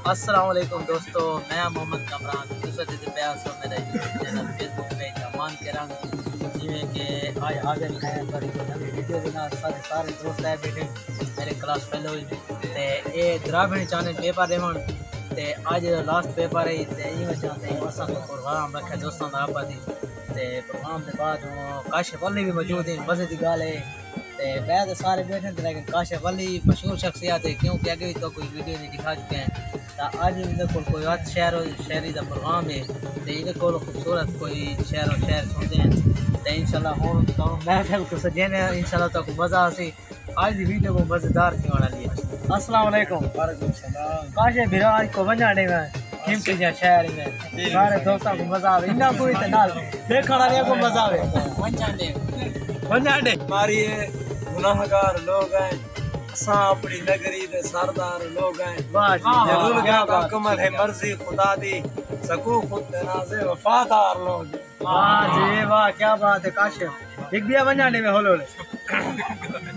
السلام علیکم دوستو، میں محمد کامران دوسرے پیاس ہو میرا یوٹیوب چینل فیس بک پیج امان کران جی کہ آج حاضر ہیں تھوڑی کوئی نئی ویڈیو کے نال سارے دوست آئے بیٹھے میرے کلاس فیلو تے اے درابڑی چینل پیپر دیون تے اج لاسٹ پیپر ہے تے ایویں چاہتے ہیں اساں کو پروگرام رکھا دوستاں دا آپا دی تے پروگرام دے بعد کاشف علی بھی موجود ہیں مزے دی گل ہے تے بعد سارے بیٹھے تھے لیکن کاشف علی مشہور شخصیت ہے کیونکہ اگے بھی تو کوئی ویڈیو نہیں دکھا چکے ہیں آج ان کو کوئی اور شہری کا پروگرام ہے تو ان کو خوبصورت کوئی شہر سنتے ہیں تو انشاءاللہ ہوں محفل کو سجینے انشاءاللہ تو مزہ آسی آج دی ویڈیو کو مزیدار تھی والا لیا السلام علیکم وعلیکم السلام کاشے بھیرا آج کو بنجا دے گا قیمتی جا شہر میں سارے دوستوں کو مزہ آوے انہاں کوئی تے نال دیکھن والے کو مزہ آوے بنجا دے ہماری گناہگار لوگ ہیں اساں اپنی نگری دے سردار لوگ ہیں واہ جی ضرور گیا مکمل ہے مرضی خدا دی سکو خود نازے وفادار لوگ واہ جی واہ کیا بات ہے کاشف ایک بھی بنجا دے میں ہولو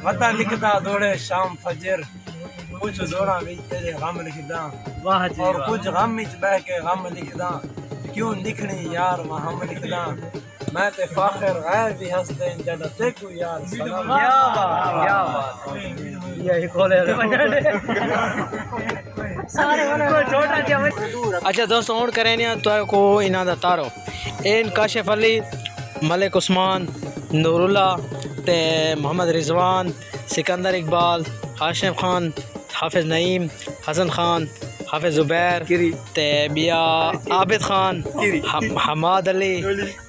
وطا لکھدا دوڑے شام فجر کچھ دوڑا وچ تیرے غم لکھدا واہ جی اور کچھ غم وچ بہ کے غم لکھدا کیوں لکھنی یار وہم لکھدا میں تے فاخر غیر بھی ہستے جڑا دیکھو یار سلام کیا بات یہ کھولے سارے چھوٹا کیا اچھا دوستوں اور کریں تو کو انہاں دا تارو این کاشف علی ملک عثمان نور اللہ تے محمد رضوان سکندر اقبال ہاشم خان حافظ نعیم حسن خان حافظ زبیر تے بیا عابد خان حماد علی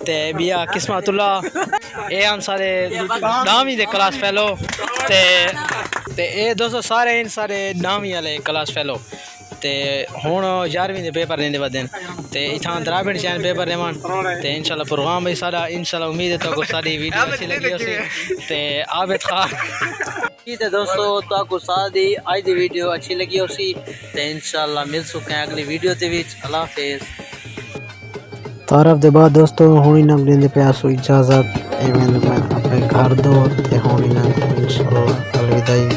تے بیا قسمت اللہ اے ہم سارے نامی دے کلاس فیلو تے اے دوستو سارے ان سارے نامی والے کلاس فیلو تے ہن 11ویں دے پیپر دیندے ودن تے ایتھاں درابڑ چین پیپر دیوان تے انشاءاللہ پروگرام بھی سارا انشاءاللہ امید ہے تو کو ساری ویڈیو اچھی لگی ہوسی تے عابد خان تے دوستو تو کو ساری اج دی ویڈیو اچھی لگی ہوسی تے انشاءاللہ مل سکیں اگلی ویڈیو تے وچ اللہ حافظ تعارف دے بعد دوستو ہونی نہ دیندے پیاسو اجازت ایویں میں اپنے گھر دو تے ہونی نہ انشاءاللہ الوداعی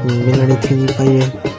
ملنی تھی پئی ہے